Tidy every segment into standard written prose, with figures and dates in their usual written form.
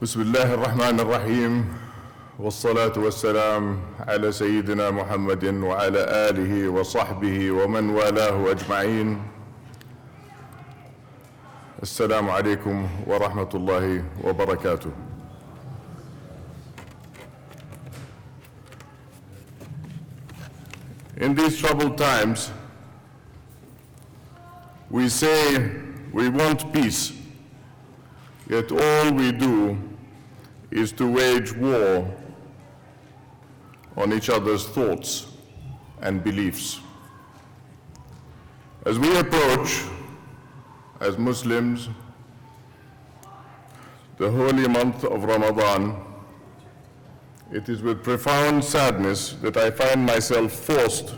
بسم الله الرحمن الرحيم والصلاة والسلام على سيدنا محمد وعلى آله وصحبه ومن والاه أجمعين. السلام عليكم ورحمة الله وبركاته. In these troubled times, we say we want peace, yet all we do is to wage war on each other's thoughts and beliefs. As we approach, as Muslims, the holy month of Ramadan, it is with profound sadness that I find myself forced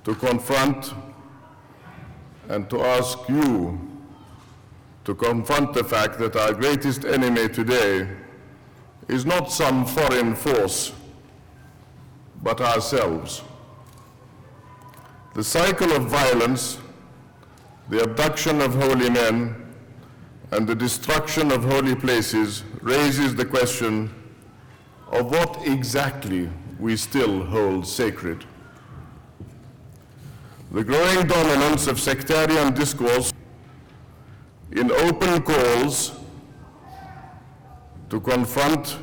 to confront and to ask you to confront the fact that our greatest enemy today is not some foreign force, but ourselves. The cycle of violence, the abduction of holy men, and the destruction of holy places raises the question of what exactly we still hold sacred. The growing dominance of sectarian discourse in open calls to confront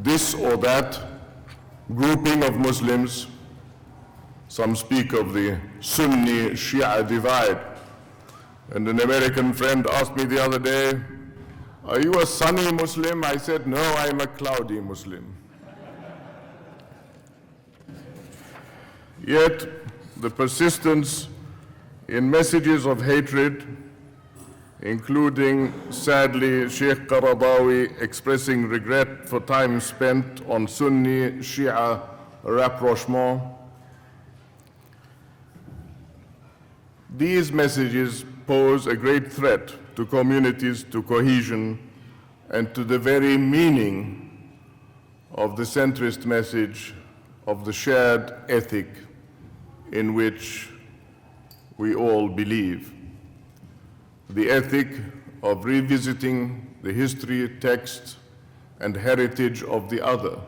this or that grouping of Muslims. Some speak of the Sunni-Shia divide. And an American friend asked me the other day, "Are you a sunny Muslim?" I said, "No, I'm a cloudy Muslim." Yet, the persistence in messages of hatred, including, sadly, Sheikh Qaradawi expressing regret for time spent on Sunni-Shia rapprochement. These messages pose a great threat to communities, to cohesion, and to the very meaning of the centrist message of the shared ethic in which we all believe. The ethic of revisiting the history, text, and heritage of the other.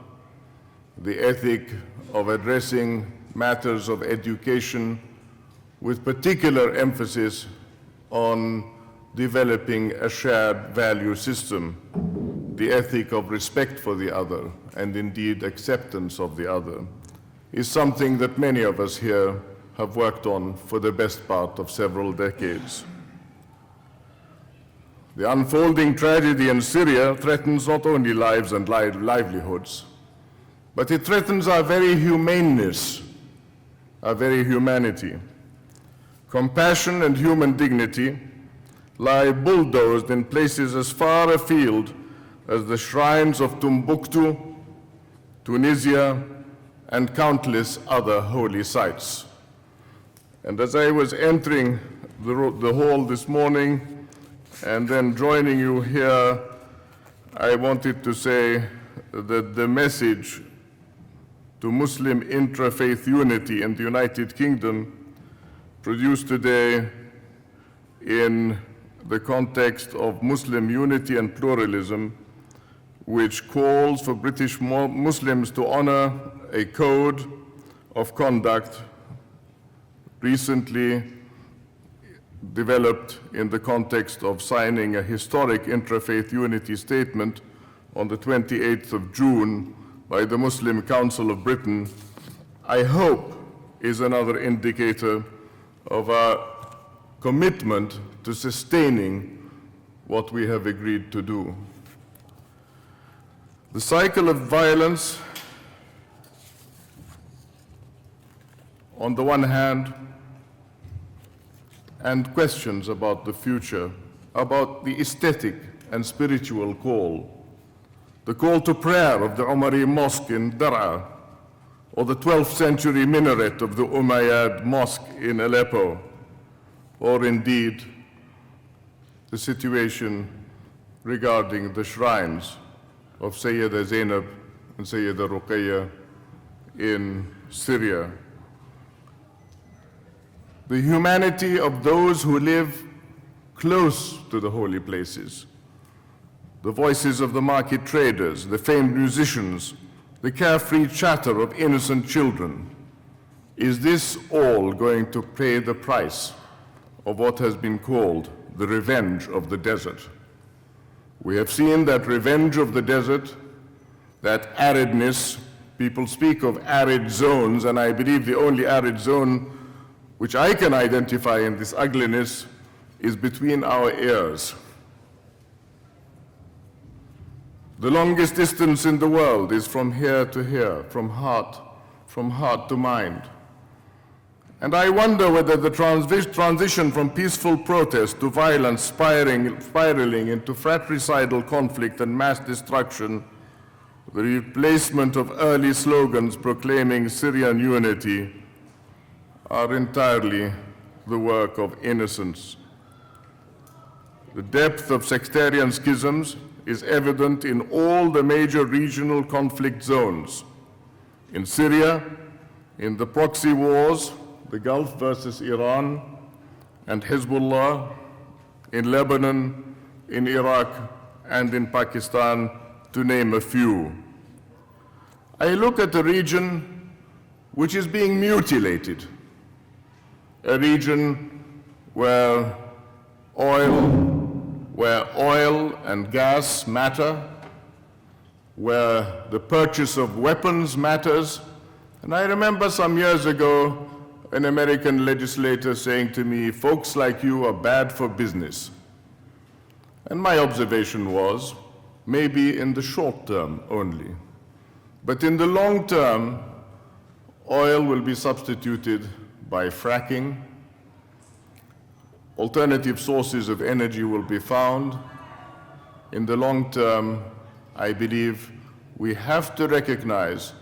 The ethic of addressing matters of education with particular emphasis on developing a shared value system. The ethic of respect for the other, and indeed acceptance of the other, is something that many of us here have worked on for the best part of several decades. The unfolding tragedy in Syria threatens not only lives and livelihoods, but it threatens our very humaneness, our very humanity. Compassion and human dignity lie bulldozed in places as far afield as the shrines of Timbuktu, Tunisia, and countless other holy sites. And as I was entering the hall this morning, and then joining you here, I wanted to say that the message to Muslim interfaith unity in the United Kingdom, produced today in the context of Muslim unity and pluralism, which calls for British Muslims to honor a code of conduct recently developed in the context of signing a historic interfaith unity statement on the 28th of June by the Muslim Council of Britain, I hope is another indicator of our commitment to sustaining what we have agreed to do. The cycle of violence, on the one hand, and questions about the future, about the aesthetic and spiritual call, the call to prayer of the Umari Mosque in Dar'a, or the 12th century minaret of the Umayyad Mosque in Aleppo, or indeed the situation regarding the shrines of Sayyida Zainab and Sayyida Ruqayya in Syria. The humanity of those who live close to the holy places, the voices of the market traders, the famed musicians, the carefree chatter of innocent children. Is this all going to pay the price of what has been called the revenge of the desert? We have seen that revenge of the desert, that aridness. People speak of arid zones, and I believe the only arid zone which I can identify in this ugliness is between our ears. The longest distance in the world is from here to here, from heart to mind. And I wonder whether the transition from peaceful protest to violence spiraling into fratricidal conflict and mass destruction, the replacement of early slogans proclaiming Syrian unity, are entirely the work of innocence. The depth of sectarian schisms is evident in all the major regional conflict zones. In Syria, in the proxy wars, the Gulf versus Iran and Hezbollah, in Lebanon, in Iraq, and in Pakistan, to name a few. I look at a region which is being mutilated, a region where oil and gas matter, where the purchase of weapons matters. And I remember some years ago an American legislator saying to me, "Folks like you are bad for business." And my observation was, maybe in the short term only. But in the long term, oil will be substituted by fracking. Alternative sources of energy will be found. In the long term, I believe we have to recognize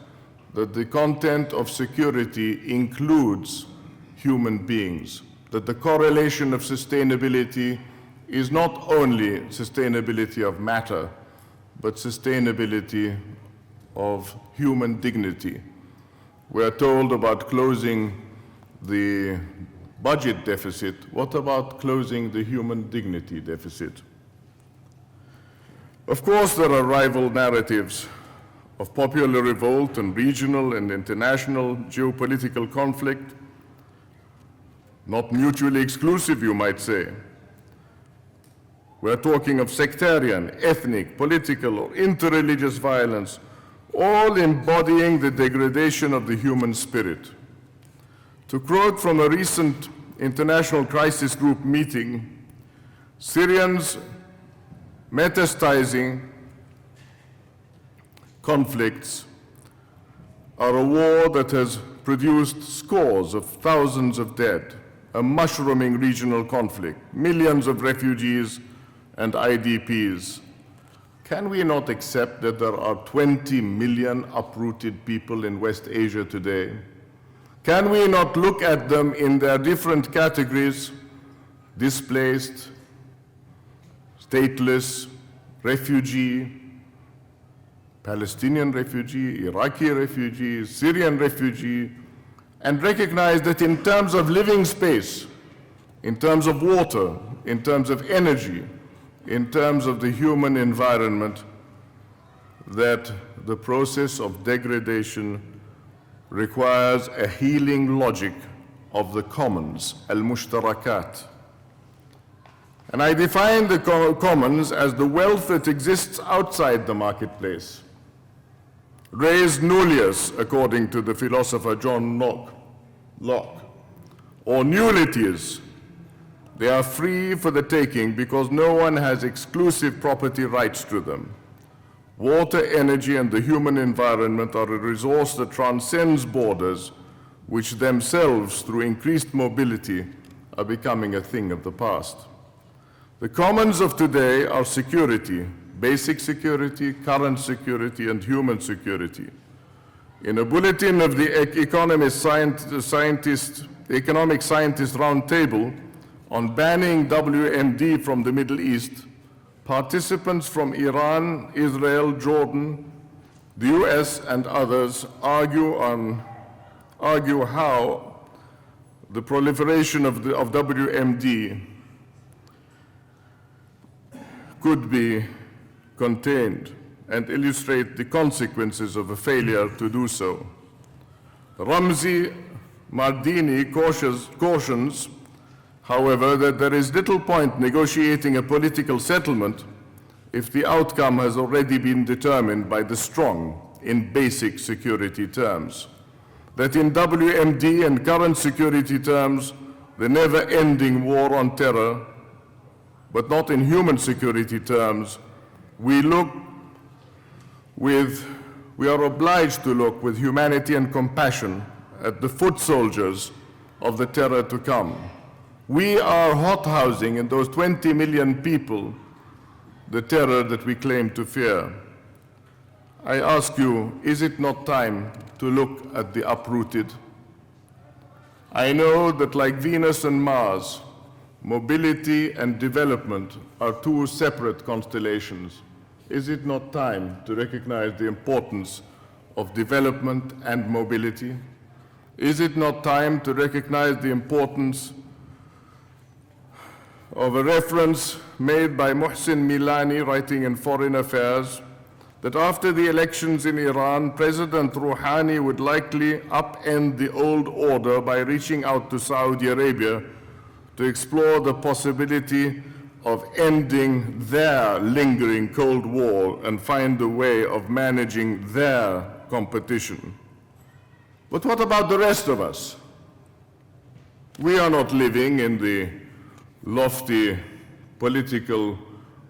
that the content of security includes human beings, that the correlation of sustainability is not only sustainability of matter, but sustainability of human dignity. We're told about closing the budget deficit. What about closing the human dignity deficit? Of course, there are rival narratives of popular revolt and regional and international geopolitical conflict, not mutually exclusive, you might say. We're talking of sectarian, ethnic, political, or interreligious violence, all embodying the degradation of the human spirit. To quote from a recent international crisis group meeting, Syrians metastasizing conflicts are a war that has produced scores of thousands of dead, a mushrooming regional conflict, millions of refugees and IDPs. Can we not accept that there are 20 million uprooted people in West Asia today? Can we not look at them in their different categories, displaced, stateless, refugee, Palestinian refugee, Iraqi refugee, Syrian refugee, and recognize that in terms of living space, in terms of water, in terms of energy, in terms of the human environment, that the process of degradation requires a healing logic of the commons, al-mushtarakat. And I define the commons as the wealth that exists outside the marketplace. Res nullius, according to the philosopher John Locke, or nullities. They are free for the taking because no one has exclusive property rights to them. Water, energy, and the human environment are a resource that transcends borders, which themselves, through increased mobility, are becoming a thing of the past. The commons of today are security, basic security, current security, and human security. In a bulletin of the Economic Scientist Roundtable on banning WMD from the Middle East, participants from Iran, Israel, Jordan, the US, and others argue how the proliferation of contained and illustrate the consequences of a failure to do so. Ramzi Mardini cautions, however, that there is little point negotiating a political settlement if the outcome has already been determined by the strong in basic security terms. That in WMD and current security terms, the never-ending war on terror, but not in human security terms, we are obliged to look with humanity and compassion at the foot soldiers of the terror to come. We are hothousing in those 20 million people the terror that we claim to fear. I ask you, is it not time to look at the uprooted? I know that like Venus and Mars, mobility and development are two separate constellations. Is it not time to recognize the importance of development and mobility? Is it not time to recognize the importance of a reference made by Mohsin Milani, writing in Foreign Affairs, that after the elections in Iran, President Rouhani would likely upend the old order by reaching out to Saudi Arabia to explore the possibility of ending their lingering Cold War and find a way of managing their competition. But what about the rest of us? We are not living in the lofty political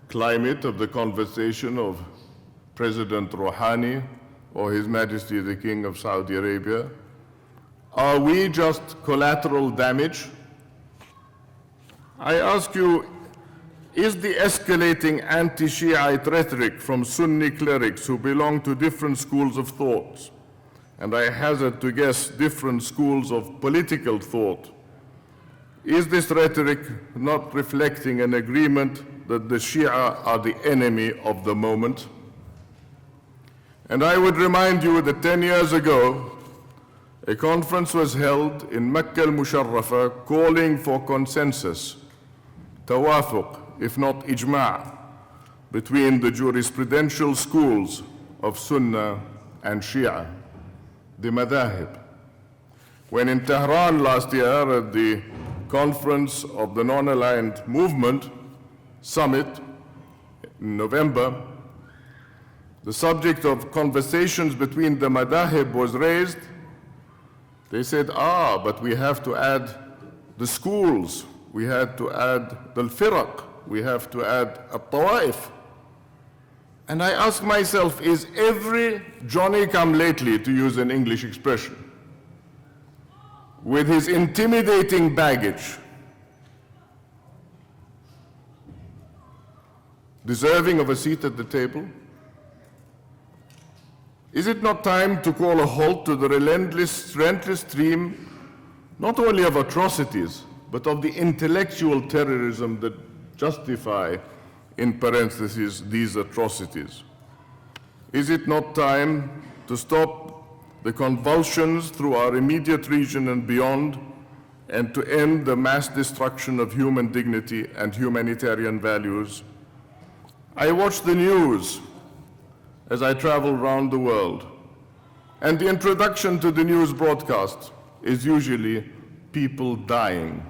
climate of the conversation of President Rouhani or His Majesty the King of Saudi Arabia. Are we just collateral damage? I ask you, is the escalating anti-Shiite rhetoric from Sunni clerics who belong to different schools of thought, and I hazard to guess different schools of political thought, is this rhetoric not reflecting an agreement that the Shia are the enemy of the moment? And I would remind you that 10 years ago, a conference was held in Mecca al-Musharrafa calling for consensus, tawafuq, if not ijma', between the jurisprudential schools of Sunnah and Shia, the madahib. When in Tehran last year at the conference of the Non-Aligned Movement Summit in November, the subject of conversations between the madahib was raised. They said, but we have to add the schools, we had to add the firaq, we have to add al-tawaif. And I ask myself, is every Johnny-come-lately, to use an English expression, with his intimidating baggage, deserving of a seat at the table? Is it not time to call a halt to the relentless stream, not only of atrocities, but of the intellectual terrorism that justify, in parentheses, these atrocities? Is it not time to stop the convulsions through our immediate region and beyond, and to end the mass destruction of human dignity and humanitarian values? I watch the news as I travel around the world, and the introduction to the news broadcast is usually people dying.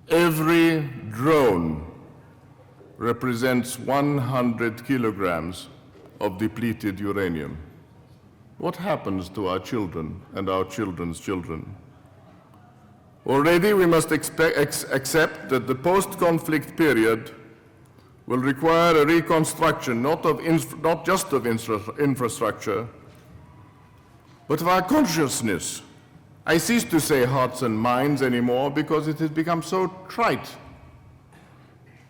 Every drone represents 100 kilograms of depleted uranium. What happens to our children and our children's children? Already we must accept that the post-conflict period will require a reconstruction, not just of infrastructure, but of our consciousness. I cease to say hearts and minds anymore because it has become so trite.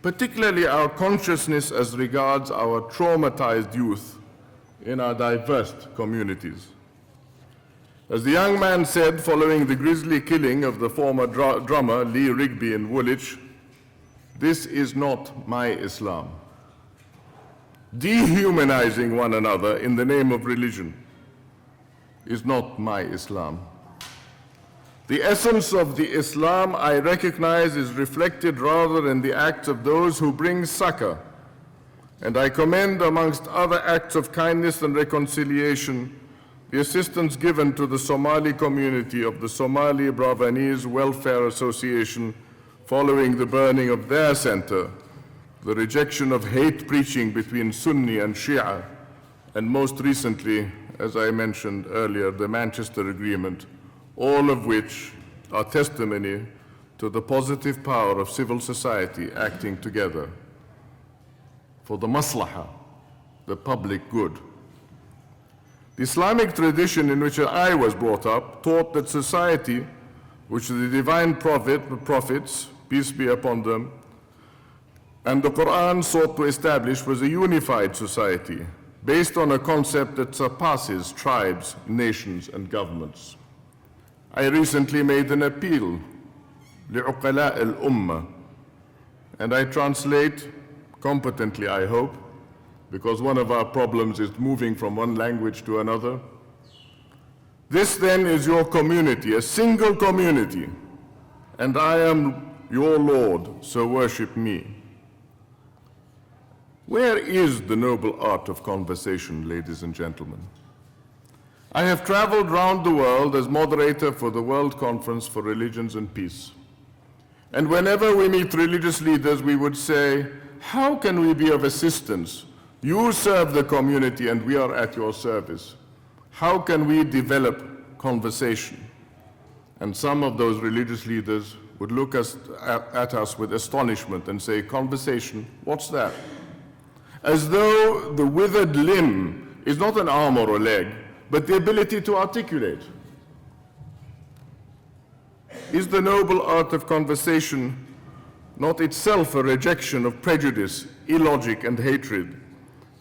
Particularly our consciousness as regards our traumatized youth in our diverse communities. As the young man said following the grisly killing of the former drummer Lee Rigby in Woolwich, this is not my Islam. Dehumanizing one another in the name of religion is not my Islam. The essence of the Islam I recognize is reflected rather in the acts of those who bring succor And I commend, amongst other acts of kindness and reconciliation, the assistance given to the Somali community of the Somali Bravanese Welfare Association following the burning of their center, the rejection of hate preaching between Sunni and Shia, and most recently, as I mentioned earlier, the Manchester Agreement, all of which are testimony to the positive power of civil society acting together for the maslaha, the public good. The Islamic tradition in which I was brought up taught that society, which the divine prophets, peace be upon them, and the Quran sought to establish, was a unified society based on a concept that surpasses tribes, nations, and governments. I recently made an appeal, لعقلاء الأمة, and I translate competently, I hope, because one of our problems is moving from one language to another. This then is your community, a single community, and I am your Lord, so worship me. Where is the noble art of conversation, ladies and gentlemen? I have traveled around the world as moderator for the World Conference for Religions and Peace. And whenever we meet religious leaders, we would say, how can we be of assistance? You serve the community and we are at your service. How can we develop conversation? And some of those religious leaders would look at us with astonishment and say, conversation, what's that? As though the withered limb is not an arm or a leg, but the ability to articulate. Is the noble art of conversation not itself a rejection of prejudice, illogic, and hatred,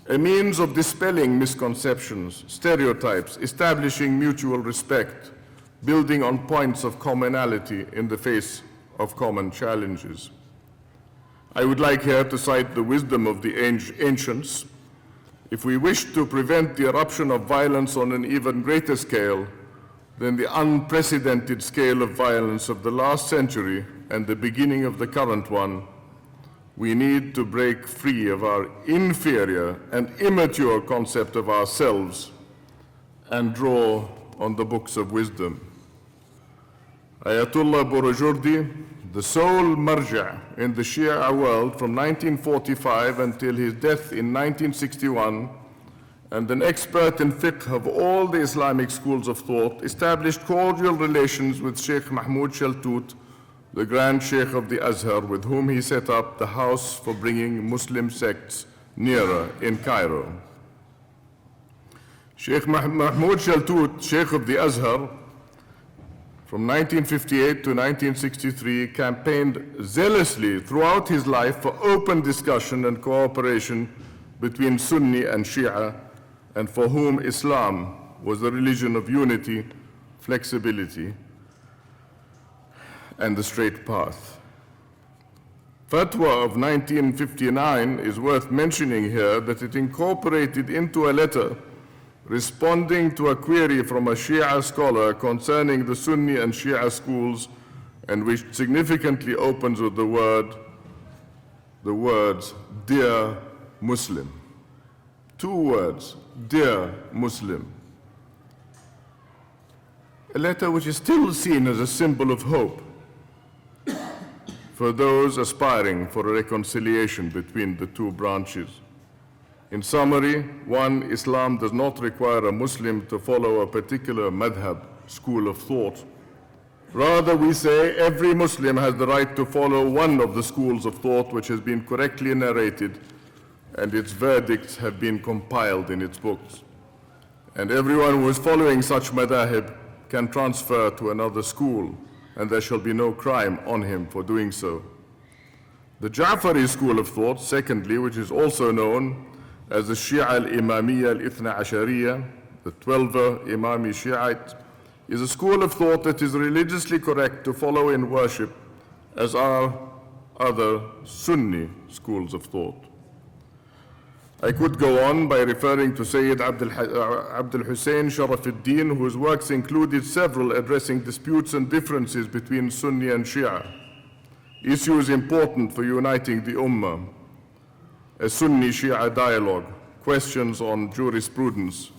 a means of dispelling misconceptions, stereotypes, establishing mutual respect, building on points of commonality in the face of common challenges? I would like here to cite the wisdom of the ancients. If we wish to prevent the eruption of violence on an even greater scale than the unprecedented scale of violence of the last century and the beginning of the current one, we need to break free of our inferior and immature concept of ourselves and draw on the books of wisdom. Ayatollah Burujurdi, the sole marja in the Shia world from 1945 until his death in 1961, and an expert in fiqh of all the Islamic schools of thought, established cordial relations with Sheikh Mahmoud Shaltut, the Grand Sheikh of the Azhar, with whom he set up the house for bringing Muslim sects nearer in Cairo. Sheikh Mahmoud Shaltut, Sheikh of the Azhar, from 1958 to 1963, campaigned zealously throughout his life for open discussion and cooperation between Sunni and Shia, and for whom Islam was the religion of unity, flexibility, and the straight path. Fatwa of 1959 is worth mentioning here that it incorporated into a letter responding to a query from a Shia scholar concerning the Sunni and Shia schools, and which significantly opens with the words, "Dear Muslim." 2 words, "Dear Muslim." A letter which is still seen as a symbol of hope for those aspiring for a reconciliation between the two branches. In summary, 1, Islam does not require a Muslim to follow a particular madhab, school of thought. Rather, we say every Muslim has the right to follow one of the schools of thought which has been correctly narrated, and its verdicts have been compiled in its books. And everyone who is following such madahib can transfer to another school, and there shall be no crime on him for doing so. The Ja'fari school of thought, secondly, which is also known as the Shia al-Imamiyya al-Ithna Ashariya, the 12 Imami Shiite, is a school of thought that is religiously correct to follow in worship, as are other Sunni schools of thought. I could go on by referring to Sayyid Abdul Hussein Sharafuddin, whose works included several addressing disputes and differences between Sunni and Shia, issues important for uniting the Ummah. a Sunni-Shia dialogue, questions on jurisprudence.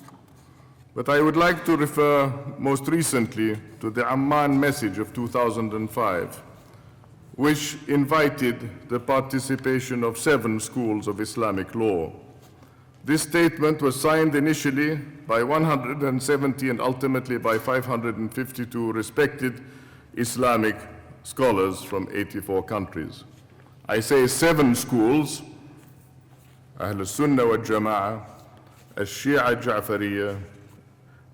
But I would like to refer most recently to the Amman message of 2005, which invited the participation of 7 schools of Islamic law. This statement was signed initially by 170 and ultimately by 552 respected Islamic scholars from 84 countries. I say 7 schools: Ahl al-Sunnah wal Jama'ah, al-Shia al-Ja'fariyya,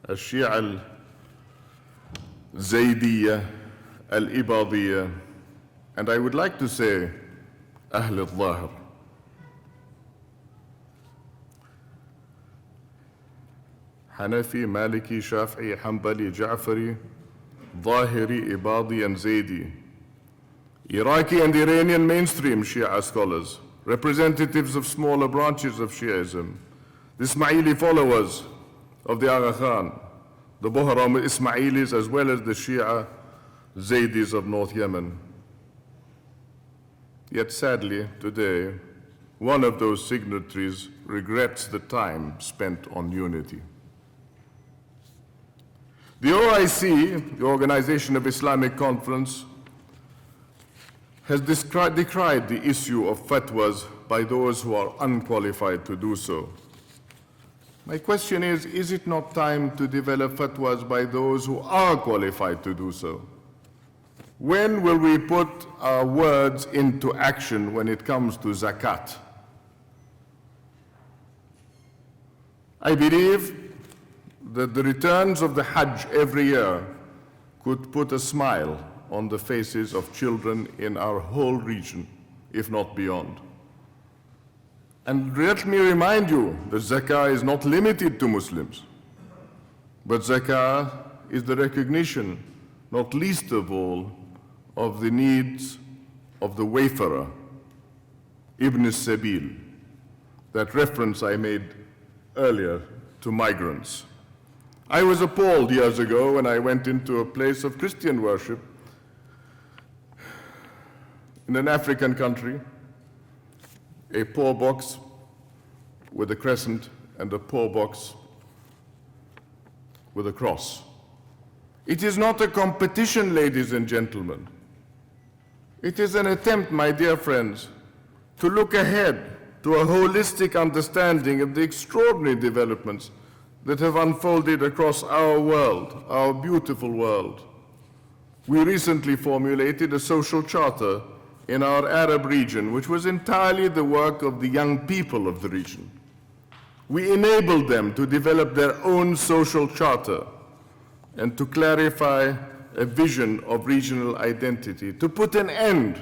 al-Shia al-Zaydiyya, al-Ibadiyya, and I would like to say Ahl al-Zahir. Hanafi, Maliki, Shafi'i, Hanbali, Ja'fari, Zahiri, Ibadi, and Zaydi. Iraqi and Iranian mainstream Shia scholars, representatives of smaller branches of Shiaism, the Ismaili followers of the Agha Khan, the Bohram Ismailis, as well as the Shia Zaydis of North Yemen. Yet sadly, today, one of those signatories regrets the time spent on unity. The OIC, the Organization of Islamic Conference, has decried the issue of fatwas by those who are unqualified to do so. My question is it not time to develop fatwas by those who are qualified to do so? When will we put our words into action when it comes to zakat? I believe that the returns of the Hajj every year could put a smile on the faces of children in our whole region, if not beyond. And let me remind you that zakah is not limited to Muslims, but zakah is the recognition, not least of all, of the needs of the wayfarer, Ibn Sabil, that reference I made earlier to migrants. I was appalled years ago when I went into a place of Christian worship in an African country, a poor box with a crescent and a poor box with a cross. It is not a competition, ladies and gentlemen. It is an attempt, my dear friends, to look ahead to a holistic understanding of the extraordinary developments that have unfolded across our world, our beautiful world. We recently formulated a social charter in our Arab region, which was entirely the work of the young people of the region. We enabled them to develop their own social charter and to clarify a vision of regional identity, to put an end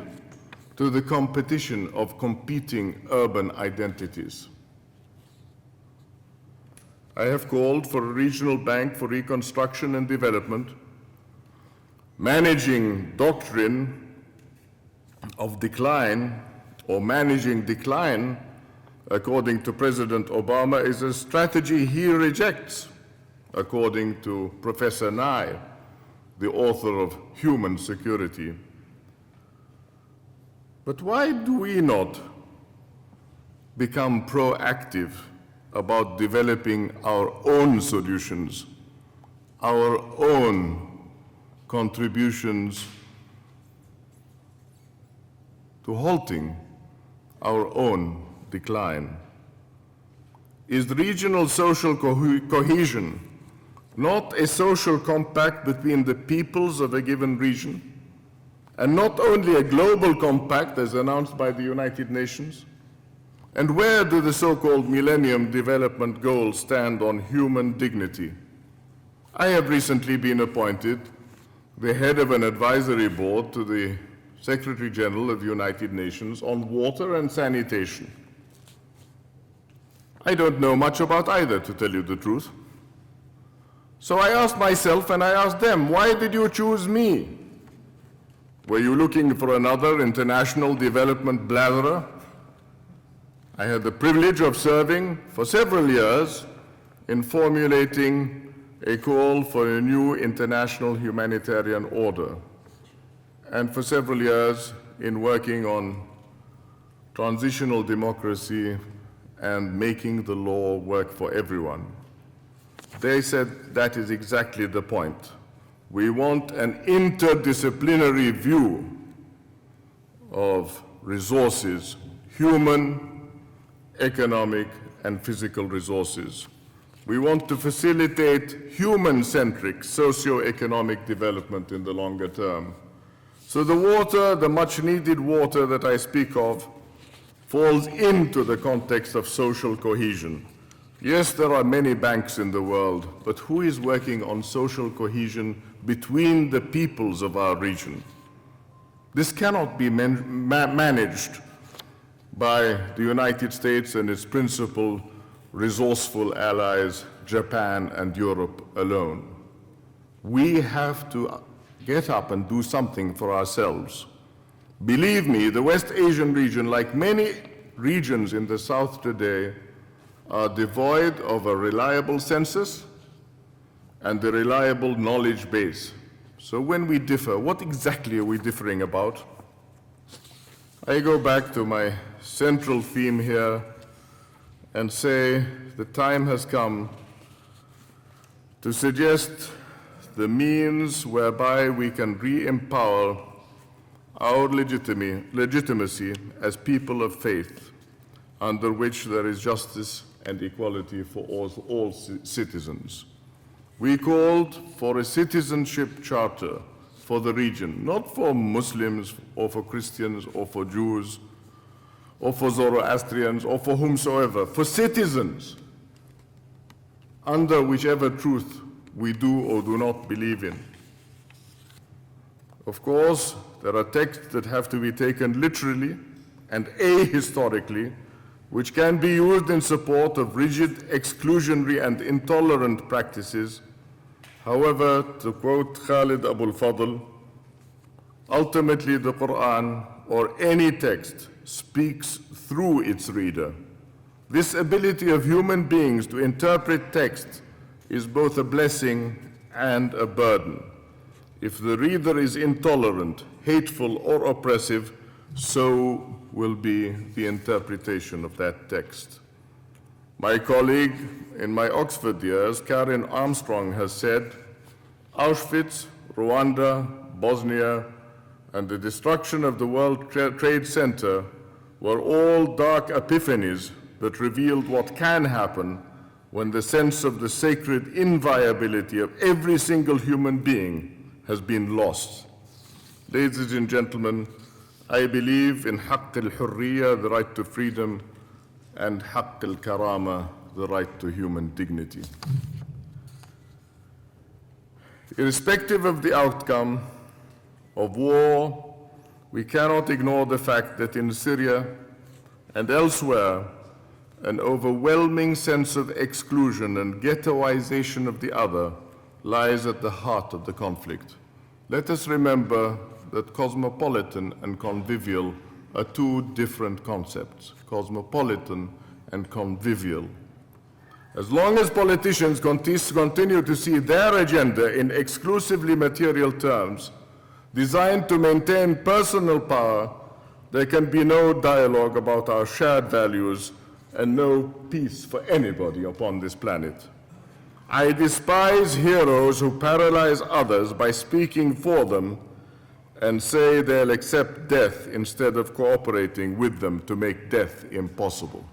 to the competition of competing urban identities. I have called for a regional bank for reconstruction and development, managing doctrine of decline or managing decline, according to President Obama, is a strategy he rejects, according to Professor Nye, the author of Human Security. But why do we not become proactive about developing our own solutions, our own contributions to halting our own decline? Is regional social cohesion not a social compact between the peoples of a given region, and not only a global compact as announced by the United Nations? And where do the so-called Millennium Development Goals stand on human dignity? I have recently been appointed the head of an advisory board to the Secretary General of the United Nations on water and sanitation. I don't know much about either, to tell you the truth. So I asked myself and I asked them, why did you choose me? Were you looking for another international development blatherer? I had the privilege of serving for several years in formulating a call for a new international humanitarian order, and for several years in working on transitional democracy, and making the law work for everyone. They said that is exactly the point. We want an interdisciplinary view of resources, human, economic, and physical resources. We want to facilitate human-centric socio-economic development in the longer term. So the water, the much-needed water that I speak of, falls into the context of social cohesion. Yes, there are many banks in the world, but who is working on social cohesion between the peoples of our region? This cannot be managed by the United States and its principal resourceful allies, Japan and Europe alone. We have to get up and do something for ourselves. Believe me, the West Asian region, like many regions in the South today, are devoid of a reliable census and a reliable knowledge base. So when we differ, what exactly are we differing about? I go back to my central theme here and say the time has come to suggest the means whereby we can re-empower our legitimacy as people of faith, under which there is justice and equality for all citizens. We called for a citizenship charter for the region, not for Muslims or for Christians or for Jews or for Zoroastrians or for whomsoever, for citizens, under whichever truth we do or do not believe in. Of course, there are texts that have to be taken literally and ahistorically, which can be used in support of rigid, exclusionary, and intolerant practices. However, to quote Khalid Abul Fadl, ultimately the Quran or any text speaks through its reader. This ability of human beings to interpret text is both a blessing and a burden. If the reader is intolerant, hateful, or oppressive, so will be the interpretation of that text. My colleague in my Oxford years, Karen Armstrong, has said, Auschwitz, Rwanda, Bosnia, and the destruction of the World Trade Center were all dark epiphanies that revealed what can happen when the sense of the sacred inviolability of every single human being has been lost. Ladies and gentlemen, I believe in Haqq al-Hurriya, the right to freedom, and Haqq al-Karama, the right to human dignity. Irrespective of the outcome of war, we cannot ignore the fact that in Syria and elsewhere, an overwhelming sense of exclusion and ghettoization of the other lies at the heart of the conflict. Let us remember that cosmopolitan and convivial are two different concepts, cosmopolitan and convivial. As long as politicians continue to see their agenda in exclusively material terms, designed to maintain personal power, there can be no dialogue about our shared values and no peace for anybody upon this planet. I despise heroes who paralyze others by speaking for them and say they'll accept death instead of cooperating with them to make death impossible.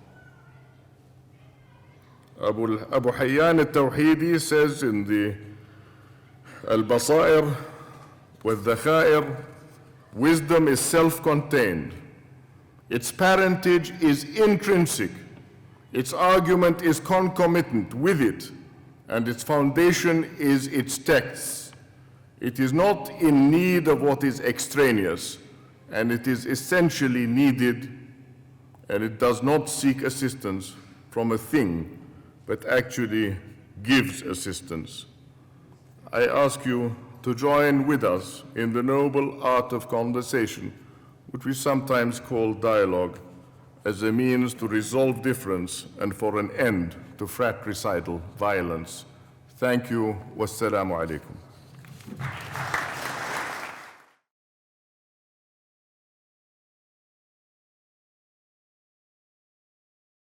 Abu Hayyan al-Tawhidi says in the Al-Basair with the Khair, wisdom is self-contained. Its parentage is intrinsic. Its argument is concomitant with it, and its foundation is its texts. It is not in need of what is extraneous, and it is essentially needed, and it does not seek assistance from a thing, but actually gives assistance. I ask you to join with us in the noble art of conversation, which we sometimes call dialogue, as a means to resolve difference and for an end to fratricidal violence. Thank you. Wassalamu alaikum.